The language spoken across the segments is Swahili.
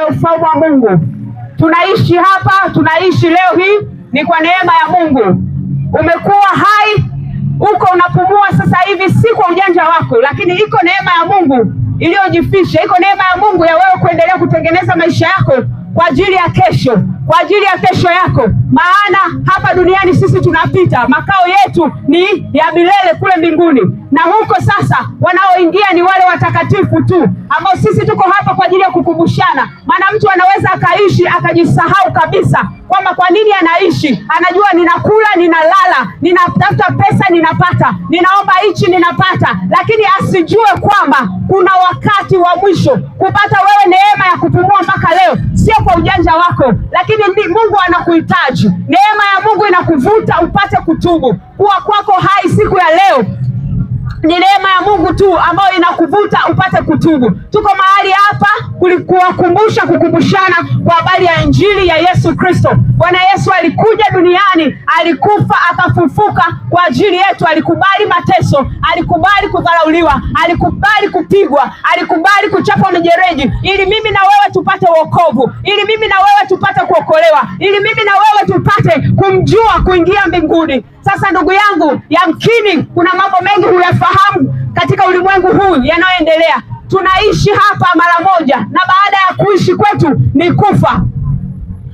ufalme wa Mungu. Tunaishi hapa, tunaishi leo hii ni kwa neema ya Mungu. Umekuwa hai, uko unapumua sasa hivi, si kwa ujanja wako, lakini iko neema ya Mungu iliyojificha. Iko neema ya Mungu ya wewe kuendelea kutengeneza maisha yako kwa ajili ya kesho, kwa ajili ya kesho yako. Maana hapa duniani sisi tunapita, makao yetu ni ya milele kule mbinguni, na huko sasa wanaoingia ni wale watakatifu tu, ambao sisi tuko hapa kwa ajili ya kukumbushana. Maana mtu anaweza akaishi akajisahau kabisa kwamba kwa nini anaishi. Anajua ninakula, ninalala, ninatafuta pesa, ninapata, ninaomba hichi, ninapata, lakini asijue kwamba kuna wakati wa mwisho. Kupata wewe neema ya kupumua mpaka leo sio kwa ujanja wako, lakini Mungu anakuhitaji. Neema ya Mungu inakuvuta upate kutubu. Kuwa kwako hai siku ya leo ni neema ya Mungu tu ambayo inakuvuta upate kutubu. Tuko mahali hapa kuwakumbusha, kukumbushana kwa habari ya injili ya Yesu Kristo. Bwana Yesu alikuja duniani, alikufa, akafufuka kwa ajili yetu. Alikubali mateso, alikubali kudharauliwa, alikubali kupigwa, alikubali kuchapwa mijereji, ili mimi na wewe tupate wokovu, ili mimi na wewe tupate kuokolewa, ili mimi na wewe tupate kumjua, kuingia mbinguni. Sasa ndugu yangu, yamkini kuna mambo mengi huyafahamu katika ulimwengu huu yanayoendelea. Tunaishi hapa mara moja, na baada ya kuishi kwetu ni kufa.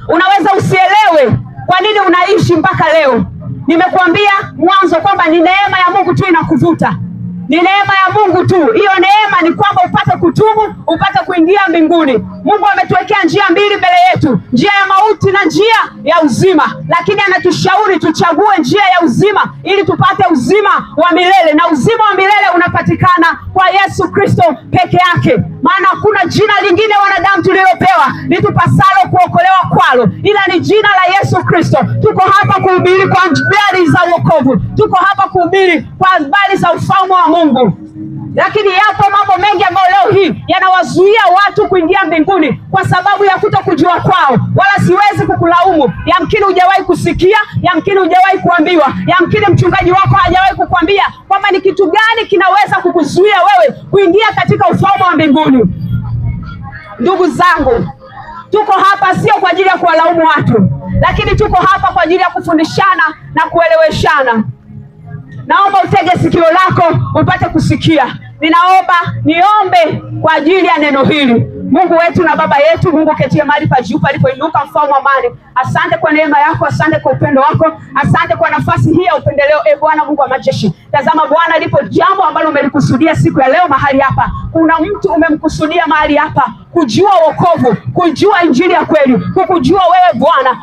Unaweza usielewe kwa nini unaishi mpaka leo. Nimekuambia mwanzo kwamba ni neema ya Mungu tu inakuvuta. Ni neema ya Mungu tu. Hiyo neema ni kwamba upate kutubu, upate kuingia mbinguni. Mungu ametuwekea njia mbili mbele yetu, njia ya mauti na njia ya uzima, lakini anatushauri tuchague njia ya uzima ili tupate uzima wa milele, na uzima wa milele unapatikana kwa Yesu Kristo peke yake. Maana hakuna jina lingine wanadamu tulilopewa litupasalo kuokolewa kwalo ila ni jina la Yesu Kristo. Tuko hapa kuhubiri kwa habari za wokovu, tuko hapa kuhubiri kwa habari za ufalme wa Mungu. Lakini yapo mambo mengi ambayo leo hii yanawazuia watu kuingia mbinguni kwa sababu ya kutokujua kwao. Wala siwezi kukulaumu. Yamkini hujawahi kusikia, yamkini hujawahi kuambiwa, yamkini mchungaji wako hajawahi kukwambia kwamba ni kitu gani kinaweza kukuzuia wewe kuingia katika ufalme wa mbinguni. Ndugu zangu, tuko hapa sio kwa ajili ya kuwalaumu watu, lakini tuko hapa kwa ajili ya kufundishana na kueleweshana. Naomba utege sikio lako upate kusikia. Ninaomba niombe kwa ajili ya neno hili. Mungu wetu na Baba yetu, Mungu ketie mahali pa juu palipoinuka, mfalme wa amani, asante kwa neema yako, asante kwa upendo wako, asante kwa nafasi hii ya upendeleo. Bwana Mungu wa majeshi, tazama Bwana, lipo jambo ambalo umelikusudia siku ya leo mahali hapa. Kuna mtu umemkusudia mahali hapa kujua wokovu, kujua injili ya kweli, kukujua wewe Bwana,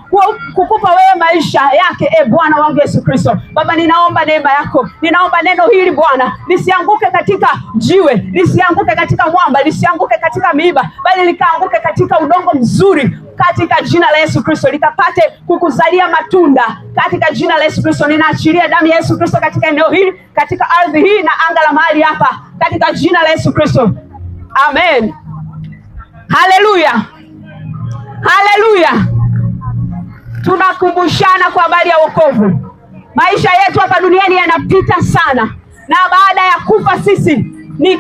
kukupa wewe maisha yake. Bwana wangu Yesu Kristo, Baba, ninaomba neema yako, ninaomba neno hili Bwana lisianguke katika jiwe, lisianguke katika mwamba, lisianguke katika miiba, bali likaanguke katika udongo mzuri, katika jina la Yesu Kristo, likapate kukuzalia matunda katika jina la Yesu Kristo. Ninaachilia damu ya Yesu Kristo katika eneo hili, katika ardhi hii na anga la mahali hapa, katika jina la Yesu Kristo. Amen. Haleluya. Haleluya. Tunakumbushana kwa habari ya wokovu. Maisha yetu hapa duniani yanapita sana, na baada ya kufa sisi ni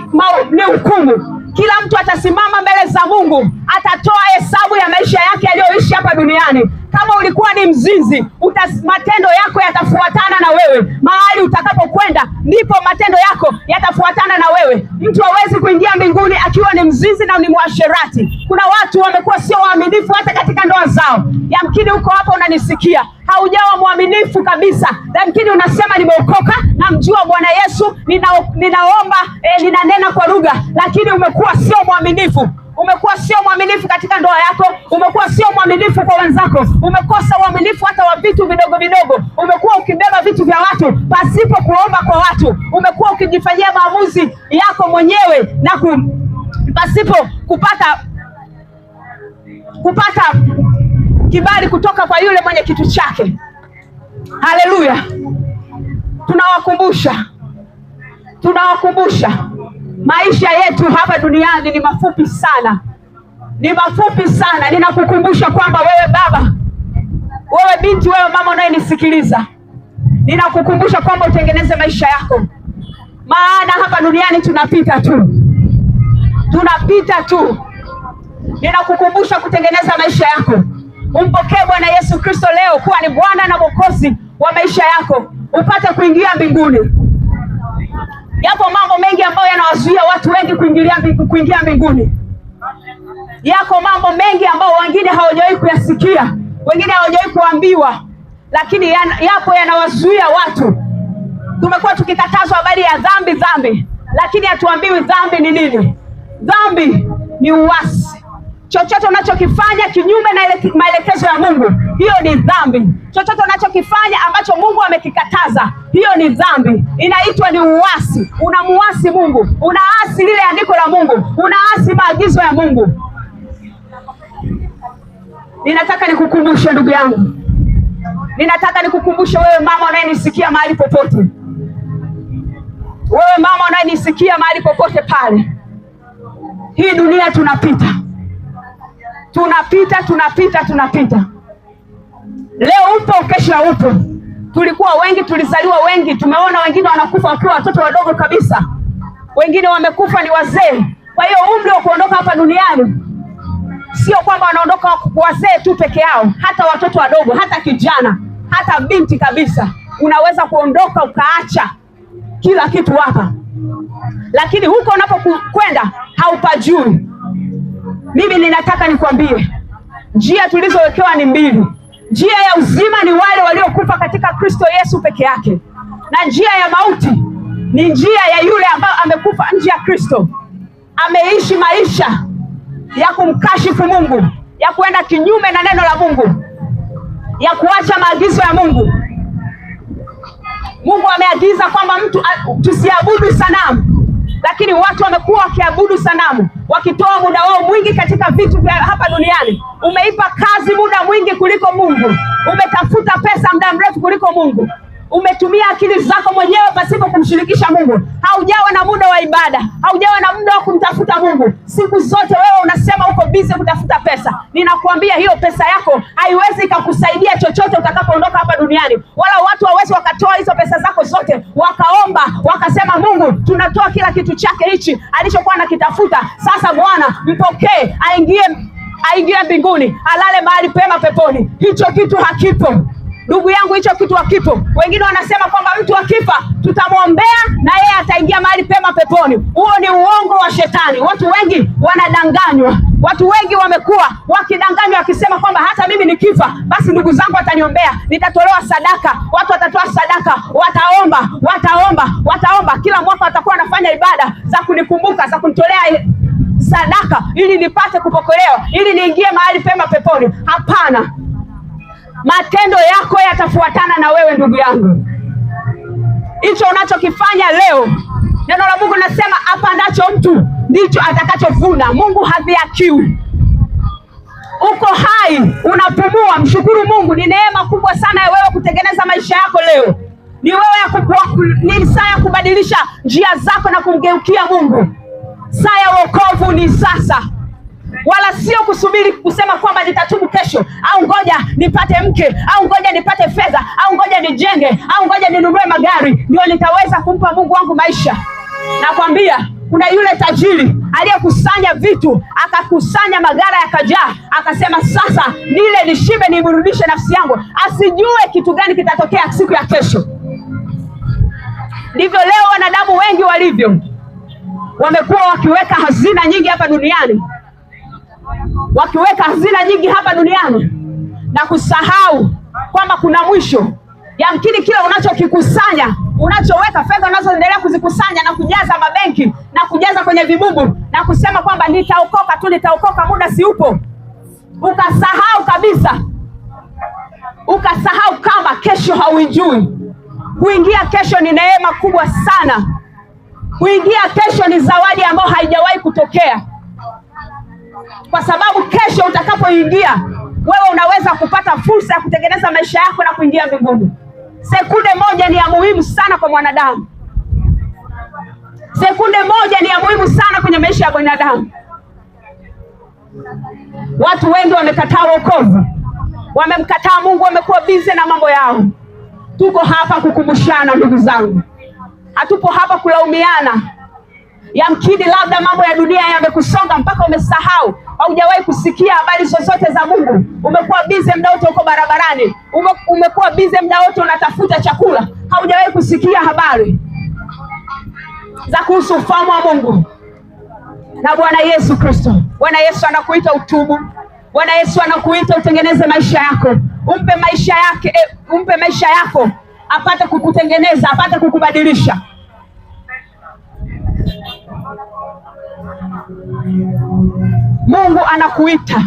hukumu. Kila mtu atasimama mbele za Mungu, atatoa hesabu ya maisha yake aliyoishi hapa duniani. Kama ulikuwa ni mzinzi, matendo yako yatafuatana na wewe. Mahali utakapokwenda ndipo matendo yako yatafuatana na wewe. Mtu hawezi kuingia mbinguni akiwa ni mzinzi na ni mwasherati. Kuna watu wamekuwa sio waaminifu hata katika ndoa zao. Yamkini uko hapa unanisikia, haujawa mwaminifu kabisa. Yamkini unasema nimeokoka, namjua Bwana Yesu, ninaomba, ninanena kwa lugha, lakini umekuwa sio mwaminifu. Umekuwa sio mwaminifu katika ndoa yako, umekuwa sio mwaminifu kwa wenzako, umekosa uaminifu hata wa vitu vidogo vidogo. Umekuwa ukibeba vitu vya watu pasipo kuomba kwa watu. Umekuwa ukijifanyia maamuzi yako mwenyewe na pasipo kupata kibali kutoka kwa yule mwenye kitu chake. Haleluya. Tunawakumbusha maisha yetu hapa duniani ni mafupi sana. Ni mafupi sana. Ninakukumbusha kwamba wewe baba, wewe binti, wewe mama unayenisikiliza, ninakukumbusha kwamba utengeneze maisha yako. Maana hapa duniani tunapita tu. ninakukumbusha kutengeneza maisha yako. Umpokee Bwana Yesu Kristo leo kuwa ni Bwana na Mwokozi wa maisha yako, upate kuingia mbinguni. Yapo mambo mengi ambayo yanawazuia watu wengi kuingia mbinguni. Yako mambo mengi ambayo wengine hawajawahi kuyasikia, wengine hawajawahi kuambiwa, lakini yapo yanawazuia watu. Tumekuwa tukikatazwa habari ya dhambi, lakini hatuambiwi dhambi ni nini. Dhambi ni uasi. Chochote unachokifanya kinyume na maelekezo ya Mungu, hiyo ni dhambi. Chochote unachokifanya ambacho Mungu amekikataza, hiyo ni dhambi, inaitwa ni uasi. Unamuasi Mungu, unaasi lile andiko la Mungu, unaasi maagizo ya Mungu. Ninataka nikukumbushe ndugu yangu, ninataka nikukumbushe wewe mama unayenisikia mahali popote, wewe mama unayenisikia mahali popote pale, hii dunia tunapita. Leo upo, kesho upo. Tulikuwa wengi, tulizaliwa wengi, tumeona wengine wanakufa wakiwa watoto wadogo kabisa, wengine wamekufa ni wazee. Kwa hiyo umri wa kuondoka hapa duniani sio kwamba wanaondoka wazee tu peke yao, hata watoto wadogo, hata kijana, hata binti kabisa, unaweza kuondoka ukaacha kila kitu hapa, lakini huko unapokwenda haupajui. Mimi ninataka nikwambie, njia tulizowekewa ni mbili. Njia ya uzima ni wale waliokufa katika Kristo Yesu peke yake, na njia ya mauti ni njia ya yule ambaye amekufa nje ya Kristo, ameishi maisha ya kumkashifu Mungu, ya kuenda kinyume na neno la Mungu, ya kuacha maagizo ya Mungu. Mungu ameagiza kwamba mtu tusiabudu sanamu, lakini watu wamekuwa wakiabudu sanamu, wakitoa muda wao mwingi katika vitu vya hapa duniani. Umeipa kazi muda mwingi kuliko Mungu, umetafuta pesa muda mrefu kuliko Mungu, umetumia akili zako mwenyewe pasipo kumshirikisha Mungu. Haujawa na muda wa ibada, haujawa na muda wa kumtafuta Mungu. Siku zote wewe unasema uko busy kutafuta pesa. Ninakuambia hiyo pesa yako haiwezi ikakusaidia chochote utakapoondoka hapa duniani. Wala watu hawezi wakatoa hizo pesa zako zote wakaomba wakasema, Mungu tunatoa kila kitu chake hichi alichokuwa anakitafuta, sasa Bwana mpokee, aingie mbinguni, alale mahali pema peponi. Hicho kitu hakipo. Ndugu yangu, hicho kitu hakipo. Wengine wanasema kwamba mtu akifa tutamwombea na yeye ataingia mahali pema peponi. Huo ni uongo wa shetani. Watu wengi wanadanganywa. Watu wengi wamekuwa wakidanganywa wakisema kwamba hata mimi nikifa basi ndugu zangu wataniombea, nitatolewa sadaka, watu watatoa sadaka, wataomba. Kila mwaka watakuwa wanafanya ibada za kunikumbuka, za kunitolea sadaka ili nipate kupokelewa, ili niingie mahali pema peponi. Hapana. Matendo yako yatafuatana na wewe ndugu yangu. Hicho unachokifanya leo, neno la Mungu linasema apandacho mtu ndicho atakachovuna. Mungu hadhihakiwi. Uko hai, unapumua, mshukuru Mungu. Ni neema kubwa sana ya wewe kutengeneza maisha yako leo. Ni wewe ni saa ya kubadilisha njia zako na kumgeukia Mungu. Saa ya wokovu ni sasa. Wala sio kusubiri kusema kwamba nitatubu kesho, au ngoja nipate mke, au ngoja nipate fedha, au ngoja nijenge, au ngoja ninunue magari ndio nitaweza kumpa Mungu wangu maisha. Nakwambia kuna yule tajiri aliyekusanya vitu, akakusanya magara yakajaa, akasema sasa nile nishibe niburudishe nafsi yangu, asijue kitu gani kitatokea siku ya kesho. Ndivyo leo wanadamu wengi walivyo. Wamekuwa wakiweka hazina nyingi hapa duniani, na kusahau kwamba kuna mwisho. Yamkini kile unachokikusanya, unachoweka fedha unazoendelea kuzikusanya na kujaza mabenki na kujaza kwenye vibubu na kusema kwamba nitaokoka, muda si upo. Ukasahau kabisa. Ukasahau kama kesho hauijui. Kuingia kesho ni neema kubwa sana. Kuingia kesho ni zawadi ambayo haijawahi kutokea. Kwa sababu kesho utakapoingia, wewe unaweza kupata fursa ya kutengeneza maisha yako na kuingia mbinguni. Sekunde moja ni ya muhimu sana kwa mwanadamu. Sekunde moja ni ya muhimu sana kwenye maisha ya mwanadamu. Watu wengi wamekataa wokovu, wamemkataa Mungu, wamekuwa busy na mambo yao. Tuko hapa kukumbushana ndugu zangu. Hatupo hapa kulaumiana. Yamkini labda mambo ya dunia yamekusonga mpaka umesahau haujawahi kusikia habari zozote za Mungu. Umekuwa bize muda wote uko barabarani, umekuwa bize muda wote unatafuta chakula, haujawahi kusikia habari za kuhusu ufalme wa Mungu na Bwana Yesu Kristo. Bwana Yesu anakuita utubu. Bwana Yesu anakuita utengeneze maisha yako. Umpe maisha yako apate kukutengeneza, apate kukubadilisha. Mungu anakuita.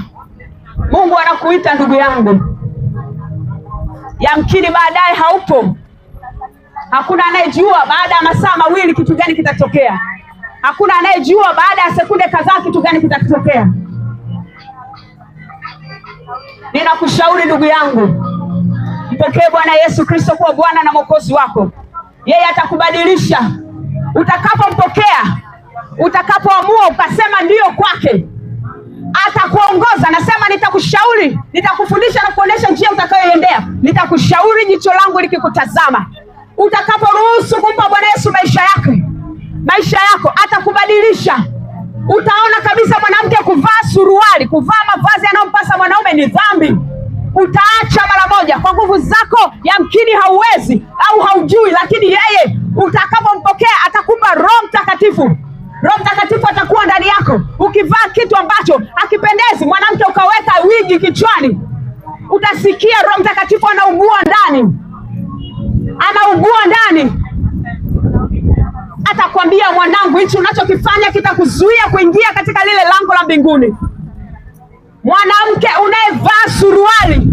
Mungu anakuita ndugu yangu. Yamkini baadaye haupo. Hakuna anayejua baada ya masaa mawili kitu gani kitatokea. Hakuna anayejua baada ya sekunde kadhaa kitu gani kitatokea. Ninakushauri ndugu yangu, mpokee Bwana Yesu Kristo kuwa Bwana na Mwokozi wako. Yeye atakubadilisha. Utakapompokea, utakapoamua ukasema ndio kwake, atakuongoza. Nasema nitakushauri, nitakufundisha na kuonesha njia utakayoendea. Nitakushauri jicho langu likikutazama. Utakaporuhusu kumpa Bwana Yesu maisha yako, atakubadilisha. Utaona kabisa mwanamke kuvaa suruali, kuvaa mavazi yanayompasa mwanaume ni dhambi. Utaacha mara moja. Kwa nguvu zako yamkini hauwezi au haujui, lakini yeye utakapompokea atakupa Roho Mtakatifu. Roho Mtakatifu atakuwa ndani yako. Ukivaa kitu ambacho hakipendezi, mwanamke ukaweka wigi kichwani, utasikia Roho Mtakatifu anaugua ndani. Atakwambia, mwanangu, hichi unachokifanya kitakuzuia kuingia katika lile lango la mbinguni. Mwanamke unayevaa suruali,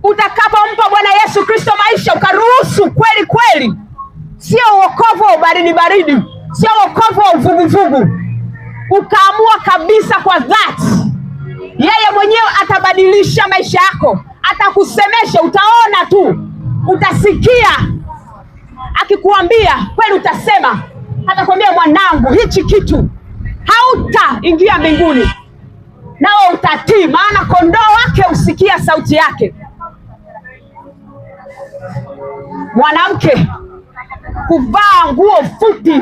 utakapompa Bwana Yesu Kristo maisha, ukaruhusu kweli kweli, sio wokovu wa baridi, sio wokovu wa uvuguvugu, ukaamua kabisa kwa dhati, yeye mwenyewe atabadilisha maisha yako. Atakusemesha, utaona tu, utasikia akikuambia kweli, utasema. Atakwambia, mwanangu, hichi kitu hautaingia mbinguni, nao utatii, maana kondoo wake usikia sauti yake. Mwanamke kuvaa nguo fupi,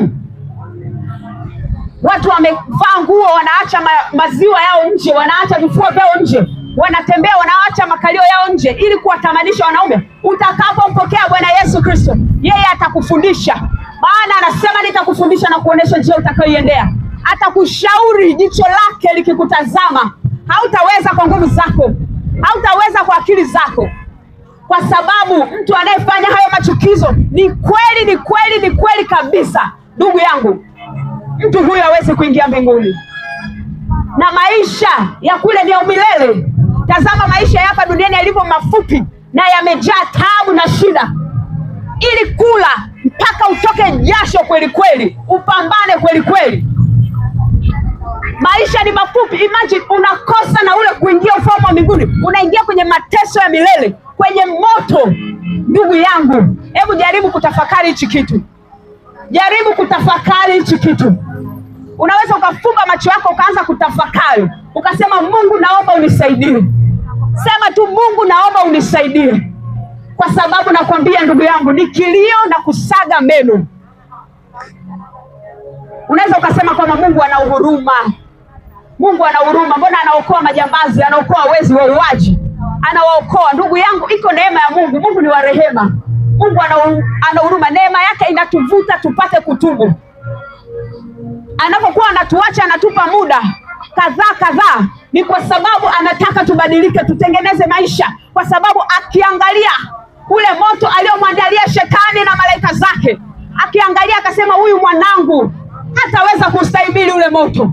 watu wamevaa nguo, wanaacha maziwa yao nje, wanaacha vifua vyao nje, wanatembea, wanaacha makalio yao nje ili kuwatamanisha wanaume. Utakapompokea Bwana Yesu Kristo, yeye atakufundisha, maana anasema nitakufundisha na kuonesha njia utakayoiendea. Atakushauri, jicho lake likikutazama. Hautaweza kwa nguvu zako, hautaweza kwa akili zako, kwa sababu mtu anayefanya hayo machukizo ni kweli kabisa, ndugu yangu, mtu huyo hawezi kuingia mbinguni. Na maisha ya kule ni ya umilele. Tazama maisha hapa duniani yalivyo mafupi na yamejaa taabu na shida. Ili kula mpaka utoke jasho kweli, upambane kweli. Maisha ni mafupi. Imagine unakosa na ule kuingia ufalme wa mbinguni, unaingia kwenye mateso ya milele, kwenye moto. Ndugu yangu, hebu jaribu kutafakari hichi kitu. Unaweza ukafumba macho yako ukaanza kutafakari, ukasema, Mungu naomba unisaidie. Sema tu, Mungu naomba unisaidie. Kwa sababu nakwambia ndugu yangu, ni kilio na kusaga meno. Unaweza ukasema kwamba Mungu ana huruma. Mbona anaokoa majambazi, anaokoa wezi, wauaji, anawaokoa? Ndugu yangu, iko neema ya Mungu. Mungu ni wa rehema. Mungu ana huruma. Neema yake inatuvuta tupate kutubu. Anapokuwa anatuacha, anatupa muda kadhaa, ni kwa sababu anataka tubadilike, tutengeneze maisha. Kwa sababu akiangalia ule moto aliomwandalia shetani na malaika zake, akiangalia akasema, huyu mwanangu hataweza kustahimili ule moto.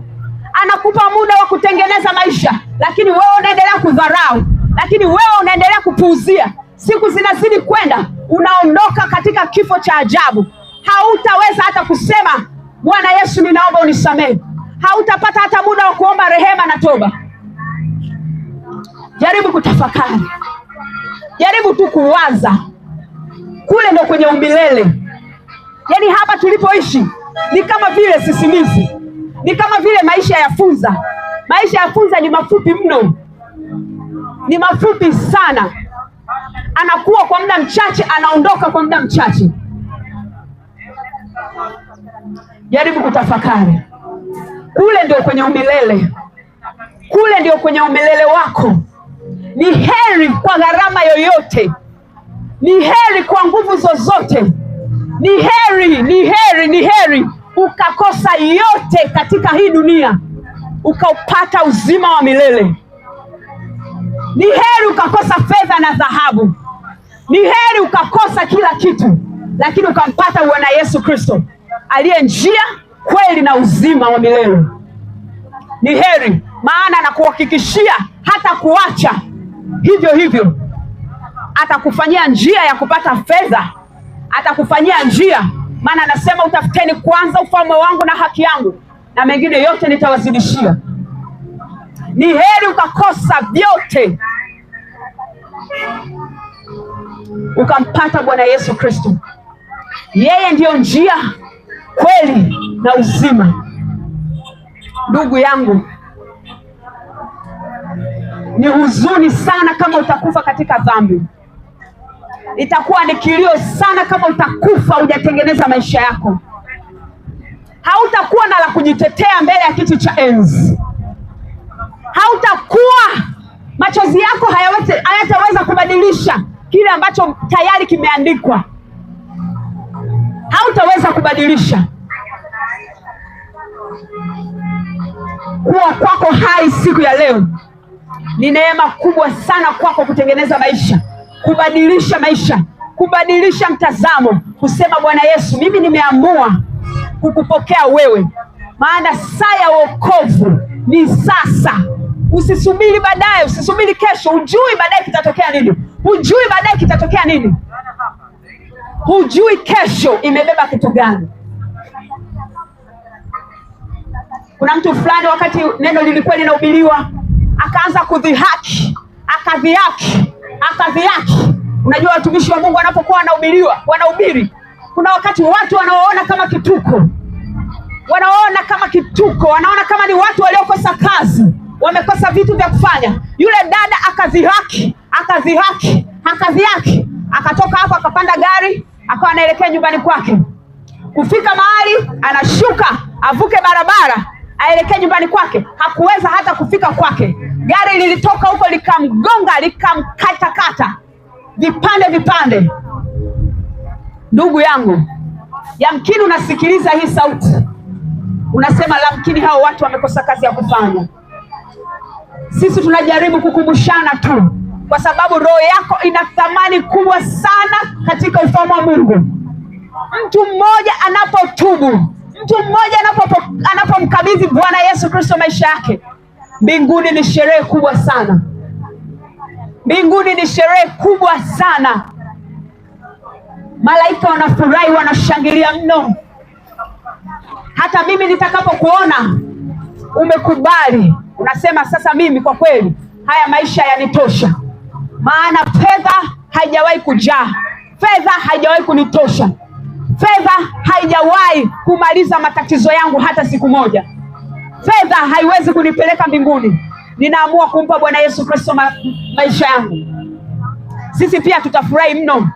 Anakupa muda wa kutengeneza maisha, lakini wewe unaendelea kudharau, lakini wewe unaendelea kupuuzia. Siku zinazidi kwenda, unaondoka katika kifo cha ajabu. Hautaweza hata kusema, Bwana Yesu, ninaomba unisamehe. Hautapata hata muda wa kuomba rehema na toba. Jaribu kutafakari, jaribu tu kuwaza. Kule ndo kwenye umilele. Yaani hapa tulipoishi ni kama vile sisimizi, ni kama vile maisha ya funza. Maisha ya funza ni mafupi mno, ni mafupi sana. Anakuwa kwa muda mchache, anaondoka kwa muda mchache. Jaribu kutafakari. Kule ndio kwenye umilele. kule ndio kwenye umilele wako. Ni heri kwa gharama yoyote, ni heri kwa nguvu zozote, ni heri ukakosa yote katika hii dunia ukaupata uzima wa milele. Ni heri ukakosa fedha na dhahabu, ni heri ukakosa kila kitu, lakini ukampata Bwana Yesu Kristo aliye njia, kweli na uzima wa milele. Ni heri, maana anakuhakikishia hata kuacha hivyo, atakufanyia njia ya kupata fedha, atakufanyia njia, maana anasema utafuteni kwanza ufalme wangu na haki yangu, na mengine yote nitawazidishia. Ni heri ukakosa vyote ukampata Bwana Yesu Kristo. Yeye ndiyo njia, kweli na uzima. Ndugu yangu, ni huzuni sana kama utakufa katika dhambi. Itakuwa ni kilio sana kama utakufa hujatengeneza maisha yako. Hautakuwa na la kujitetea mbele ya kiti cha enzi. Hautakuwa, machozi yako hayataweza kubadilisha kile ambacho tayari kimeandikwa. Hautaweza kubadilisha. Kuwa kwako hai siku ya leo ni neema kubwa sana kwako kutengeneza maisha, kubadilisha maisha, kubadilisha mtazamo, kusema Bwana Yesu, mimi nimeamua kukupokea wewe, maana saa ya wokovu ni sasa. Usisubiri baadaye, usisubiri kesho. Hujui baadaye kitatokea nini, hujui kesho imebeba kitu gani. Kuna mtu fulani wakati neno lilikuwa linahubiriwa akaanza kudhihaki, akadhihaki. Unajua watumishi wa Mungu wanapokuwa wanahubiri, kuna wakati watu wanaoona kama kituko, wanaona kama ni watu waliokosa kazi, wamekosa vitu vya kufanya. Yule dada akadhihaki, akatoka hapo akapanda gari, akawa anaelekea nyumbani kwake. Kufika mahali anashuka, avuke barabara aelekea nyumbani kwake, hakuweza hata kufika kwake. Gari lilitoka huko likamgonga, likamkatakata vipande. Ndugu yangu, yamkini unasikiliza hii sauti, unasema yamkini hao watu wamekosa kazi ya kufanya. Sisi tunajaribu kukumbushana tu, kwa sababu roho yako ina thamani kubwa sana katika ufalme wa Mungu. Mtu mmoja anapotubu, mtu mmoja anapomkabidhi Bwana Yesu Kristo maisha yake, mbinguni ni sherehe kubwa sana. Mbinguni ni sherehe kubwa sana. Malaika wanafurahi, wanashangilia mno. Hata mimi nitakapokuona umekubali, unasema sasa mimi kwa kweli haya maisha yanitosha, maana fedha haijawahi kujaa, fedha haijawahi kunitosha, fedha haijawahi kumaliza matatizo yangu hata siku moja, fedha haiwezi kunipeleka mbinguni. Ninaamua kumpa Bwana Yesu Kristo maisha yangu. Sisi pia tutafurahi mno,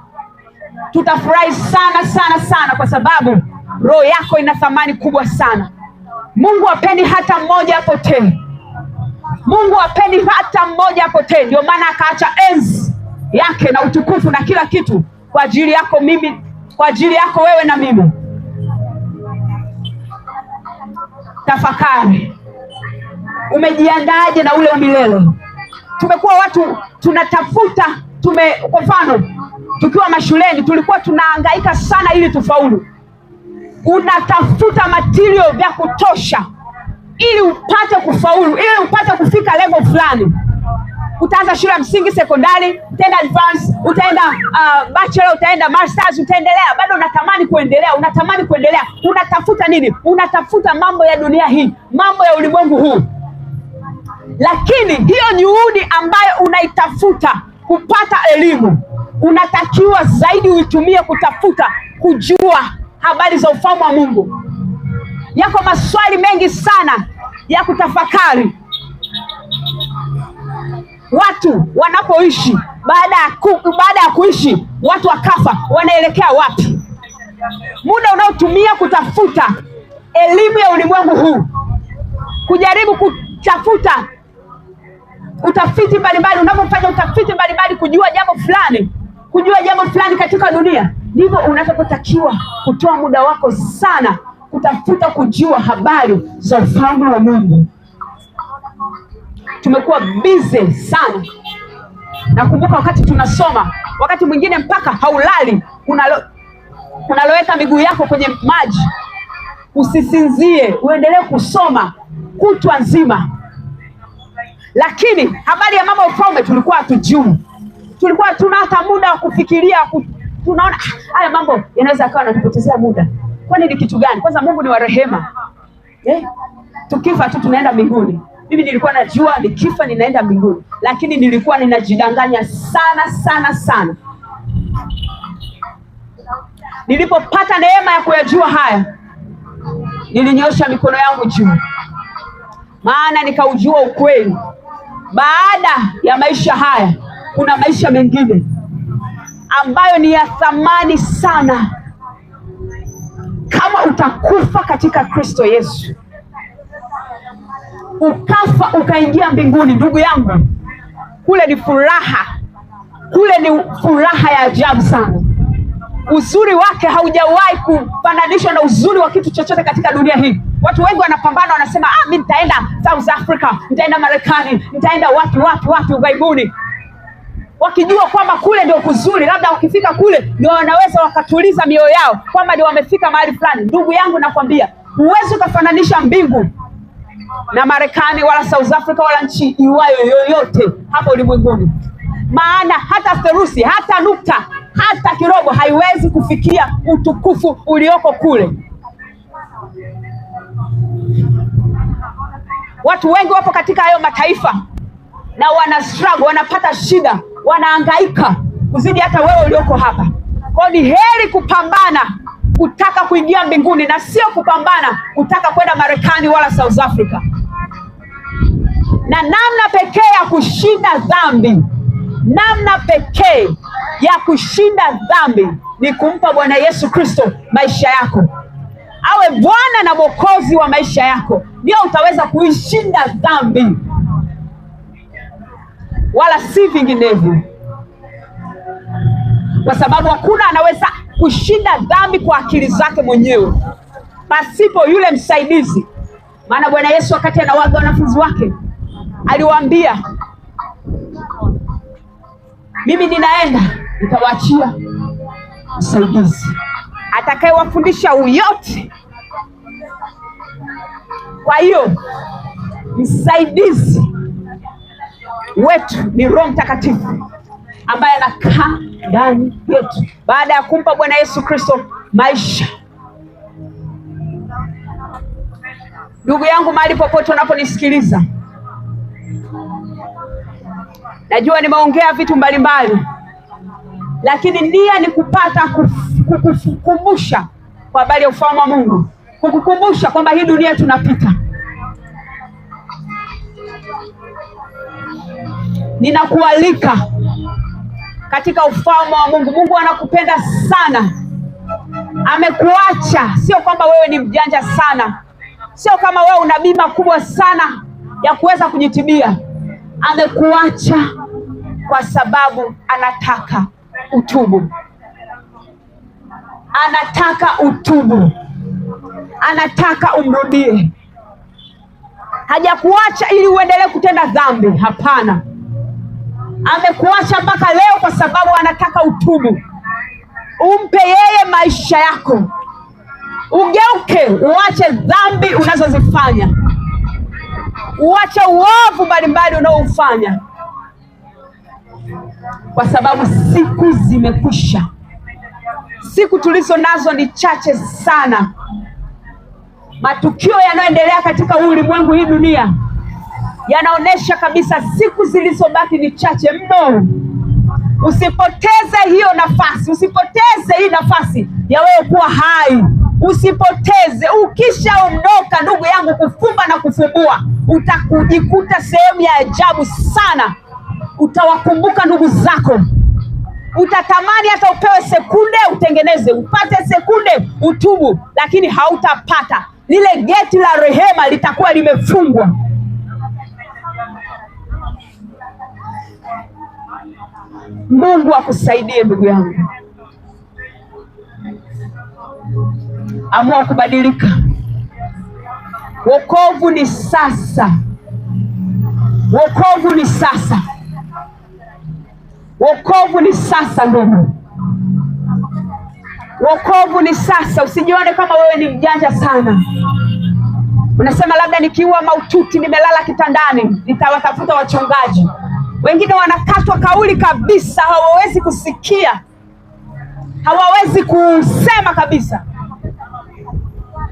tutafurahi sana, kwa sababu roho yako ina thamani kubwa sana. Mungu hapendi hata mmoja apotee. Ndio maana akaacha enzi yake na utukufu na kila kitu kwa ajili yako mimi, kwa ajili yako wewe na mimi. Tafakari, umejiandaje na ule umilele? Tumekuwa watu tunatafuta, kwa mfano tukiwa mashuleni tulikuwa tunahangaika sana ili tufaulu. Unatafuta material vya kutosha ili upate kufaulu, ili upate kufika level fulani. Utaanza shule ya msingi, sekondari, utaenda advance, utaenda bachelor, utaenda masters, utaendelea. Bado unatamani kuendelea. Unatafuta nini? Unatafuta mambo ya dunia hii, mambo ya ulimwengu huu. Lakini hiyo juhudi ambayo unaitafuta kupata elimu, unatakiwa zaidi uitumie kutafuta kujua habari za ufalme wa Mungu. Yako maswali mengi sana ya kutafakari. Watu wanapoishi, baada ya kuishi, watu wakafa, wanaelekea wapi? Muda unaotumia kutafuta elimu ya ulimwengu huu, kujaribu kutafuta utafiti mbalimbali, unapofanya utafiti mbalimbali kujua jambo fulani katika dunia, ndivyo unavyotakiwa kutoa muda wako sana kutafuta kujua habari za ufalme wa Mungu. Tumekuwa busy sana. Nakumbuka wakati tunasoma, wakati mwingine mpaka haulali, unaloweka miguu yako kwenye maji usisinzie, uendelee kusoma kutwa nzima. Lakini habari ya mama ufalme tulikuwa hatujui. Tulikuwa hatuna hata muda wa kufikiria, tunaona haya mambo yanaweza akawa yanatupotezea muda. Kwani ni kitu gani? Kwanza Mungu ni wa rehema. Tukifa tu tunaenda mbinguni. Mimi nilikuwa najua nikifa ninaenda mbinguni, lakini nilikuwa ninajidanganya sana. Nilipopata neema ya kuyajua haya, nilinyosha mikono yangu juu, maana nikaujua ukweli. Baada ya maisha haya kuna maisha mengine ambayo ni ya thamani sana. Kama utakufa katika Kristo Yesu, ukafa ukaingia mbinguni, ndugu yangu, kule ni furaha ya ajabu sana. Uzuri wake haujawahi kufananishwa na uzuri wa kitu chochote katika dunia hii. Watu wengi wanapambana, wanasema mimi nitaenda South Africa, nitaenda Marekani, nitaenda wapi ughaibuni, wakijua kwamba kule ndio kuzuri. Labda wakifika kule ndio wanaweza wakatuliza mioyo yao kwamba ndio wamefika mahali fulani. Ndugu yangu, nakwambia huwezi ukafananisha mbingu na Marekani wala South Africa wala nchi iwayo yoyote hapo ulimwenguni. Maana hata theruthi, hata nukta, hata kirobo haiwezi kufikia utukufu ulioko kule. Watu wengi wapo katika hayo mataifa na wana struggle, wanapata shida, wanahangaika kuzidi hata wewe ulioko hapa. Kwa ni heri kupambana kutaka kuingia mbinguni na sio kupambana kutaka kwenda Marekani wala South Africa. Na namna pekee ya kushinda dhambi ni kumpa Bwana Yesu Kristo maisha yako, awe Bwana na Mwokozi wa maisha yako. Ndio utaweza kuishinda dhambi, wala si vinginevyo, kwa sababu hakuna anaweza kushinda dhambi kwa akili zake mwenyewe pasipo yule msaidizi. Maana Bwana Yesu wakati anawaga wanafunzi wake aliwaambia, mimi ninaenda nitawaachia msaidizi atakayewafundisha yote. Kwa hiyo msaidizi wetu ni Roho Mtakatifu ambaye anakaa ndani yetu baada ya kumpa Bwana Yesu Kristo maisha. Ndugu yangu, mahali popote unaponisikiliza, najua nimeongea vitu mbalimbali, lakini nia ni kupata kukukumbusha kwa habari ya ufalme wa Mungu, kukukumbusha kwamba hii dunia tunapita. Ninakualika katika ufalme wa Mungu. Mungu anakupenda sana. Amekuacha, sio kwamba wewe ni mjanja sana, sio kama wewe una bima kubwa sana ya kuweza kujitibia. Amekuacha kwa sababu anataka utubu. Anataka umrudie. Hajakuacha ili uendelee kutenda dhambi, hapana. Amekuacha mpaka leo kwa sababu anataka utubu. Umpe yeye maisha yako, ugeuke, uache dhambi unazozifanya, uache uovu mbalimbali unaoufanya, kwa sababu siku zimekwisha. Siku tulizo nazo ni chache sana. Matukio yanayoendelea katika ulimwengu, hii dunia, yanaonesha kabisa siku zilizobaki ni chache mno. Usipoteze hiyo nafasi, usipoteze hii nafasi ya wewe kuwa hai. Usipoteze. Ukishaondoka, ndugu yangu, kufumba na kufumbua, utakujikuta sehemu ya ajabu sana. Utawakumbuka ndugu zako, utatamani hata upewe sekunde utengeneze, upate sekunde utubu, lakini hautapata. Lile geti la rehema litakuwa limefungwa. Mungu akusaidie ndugu yangu. Amua kubadilika. Wokovu ni sasa. Wokovu ni sasa. Wokovu ni sasa ndugu. Wokovu ni sasa. Usijione kama wewe ni mjanja sana. Unasema labda nikiwa maututi nimelala kitandani nitawatafuta wachungaji. Wengine wanakatwa kauli kabisa, hawawezi kusikia, hawawezi kusema kabisa.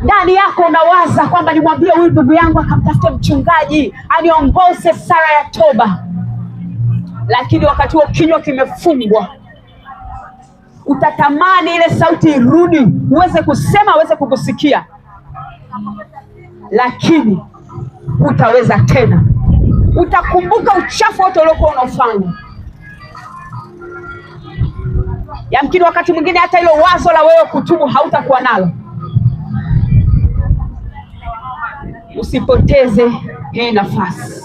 Ndani yako unawaza kwamba nimwambie huyu ndugu yangu akamtafute mchungaji aniongoze sara ya toba, lakini wakati huo kinywa kimefungwa. Utatamani ile sauti irudi, uweze kusema, uweze kukusikia, lakini utaweza tena. Utakumbuka uchafu wote uliokuwa unaofanya. Yamkini wakati mwingine hata hilo wazo la wewe kutubu hautakuwa nalo. Usipoteze hii nafasi.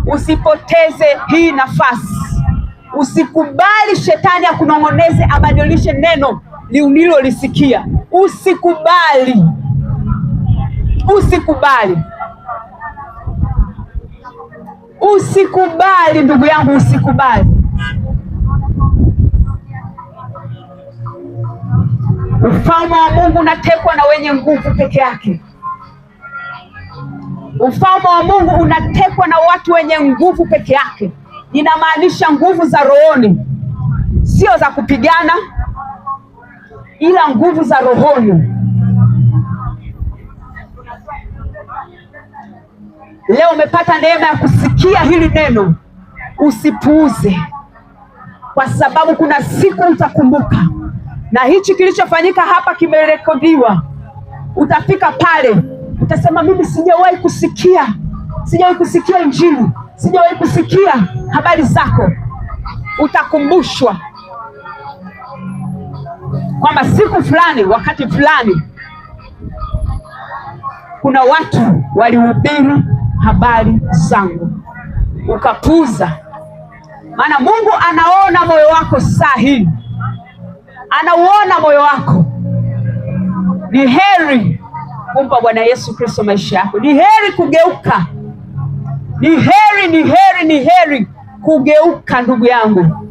Usipoteze hii nafasi. Usikubali shetani akunong'oneze, abadilishe neno ulilolisikia. Usikubali. Usikubali. Usikubali ndugu yangu, usikubali. Ufalme wa Mungu unatekwa na wenye nguvu peke yake. Ufalme wa Mungu unatekwa na watu wenye nguvu peke yake. Inamaanisha nguvu za rohoni, sio za kupigana, ila nguvu za rohoni. Leo umepata neema ya kusikia hili neno, usipuuze, kwa sababu kuna siku utakumbuka, na hichi kilichofanyika hapa kimerekodiwa. Utafika pale utasema, mimi sijawahi kusikia Injili, sijawahi kusikia habari zako. Utakumbushwa kwamba siku fulani, wakati fulani, kuna watu walihubiri habari zangu, ukapuuza. Maana Mungu anaona moyo wako saa hii, anauona moyo wako. Ni heri kumpa Bwana Yesu Kristo maisha yako. Ni heri kugeuka. Ni heri kugeuka ndugu yangu.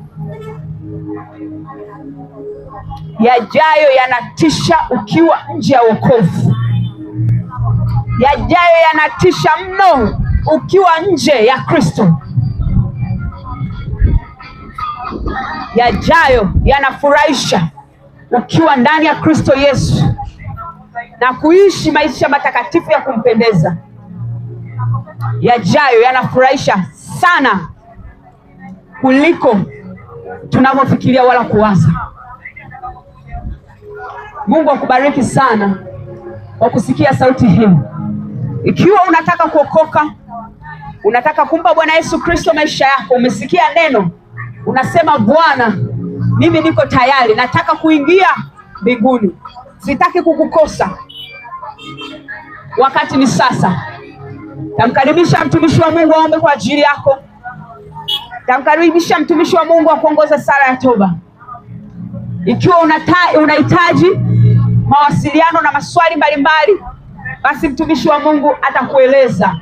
Yajayo yanatisha ukiwa nje ya wokovu. Yajayo yanatisha mno ukiwa nje ya Kristo. Yajayo yanafurahisha ukiwa ndani ya Kristo Yesu na kuishi maisha matakatifu ya kumpendeza. Yajayo yanafurahisha sana kuliko tunavyofikiria wala kuwaza. Mungu akubariki sana kwa kusikia sauti hii. Ikiwa unataka kuokoka, unataka kumpa Bwana Yesu Kristo maisha yako, umesikia neno, unasema Bwana, mimi niko tayari, nataka kuingia mbinguni, sitaki kukukosa, wakati ni sasa. Tamkaribisha mtumishi wa Mungu aombe kwa ajili yako. Tamkaribisha mtumishi wa Mungu akuongoze sala ya toba. Ikiwa unahitaji mawasiliano na maswali mbalimbali, basi mtumishi wa Mungu atakueleza.